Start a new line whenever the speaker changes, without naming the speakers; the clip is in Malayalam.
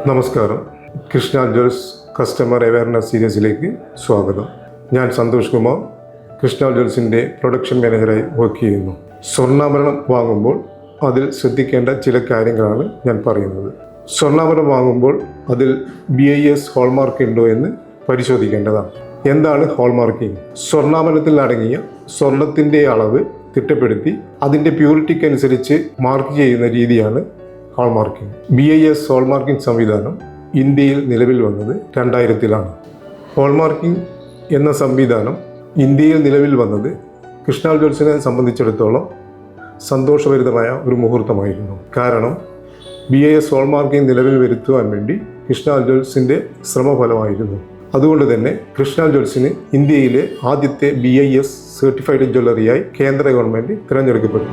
നമസ്കാരം. കൃഷ്ണ ജ്വൽസ് കസ്റ്റമർ അവയർനെസ് സീരീസിലേക്ക് സ്വാഗതം. ഞാൻ സന്തോഷ് കുമാർ, കൃഷ്ണ ജ്വൽസിൻ്റെ പ്രൊഡക്ഷൻ മാനേജറായി വർക്ക് ചെയ്യുന്നു. സ്വർണ്ണാഭരണം വാങ്ങുമ്പോൾ അതിൽ ശ്രദ്ധിക്കേണ്ട ചില കാര്യങ്ങളാണ് ഞാൻ പറയുന്നത്. സ്വർണ്ണാഭരണം വാങ്ങുമ്പോൾ അതിൽ BIS ഹോൾമാർക്ക് ഉണ്ടോ എന്ന് പരിശോധിക്കേണ്ടതാണ്. എന്താണ് ഹോൾമാർക്കിംഗ്? സ്വർണ്ണാഭരണത്തിൽ അടങ്ങിയ സ്വർണത്തിൻ്റെ അളവ് തിട്ടപ്പെടുത്തി അതിൻ്റെ പ്യൂരിറ്റിക്ക് അനുസരിച്ച് മാർക്ക് ചെയ്യുന്ന രീതിയാണ് ഹോൾമാർക്കിംഗ്. BIS ഹോൾമാർക്കിംഗ് സംവിധാനം ഇന്ത്യയിൽ നിലവിൽ വന്നത് 2000-ലാണ്. ഹോൾമാർക്കിംഗ് എന്ന സംവിധാനം ഇന്ത്യയിൽ നിലവിൽ വന്നത് കൃഷ്ണ ജ്വൽസിനെ സംബന്ധിച്ചിടത്തോളം സന്തോഷഭരിതമായ ഒരു മുഹൂർത്തമായിരുന്നു. കാരണം BIS ഹോൾമാർക്കിംഗ് നിലവിൽ വരുത്തുവാൻ വേണ്ടി കൃഷ്ണ ജ്വൽസിൻ്റെ ശ്രമഫലമായിരുന്നു. അതുകൊണ്ട് തന്നെ കൃഷ്ണ ജ്വൽസിന് ഇന്ത്യയിലെ ആദ്യത്തെ BIS സർട്ടിഫൈഡ് ജ്വല്ലറിയായി കേന്ദ്ര ഗവൺമെൻറ് തിരഞ്ഞെടുക്കപ്പെട്ടു.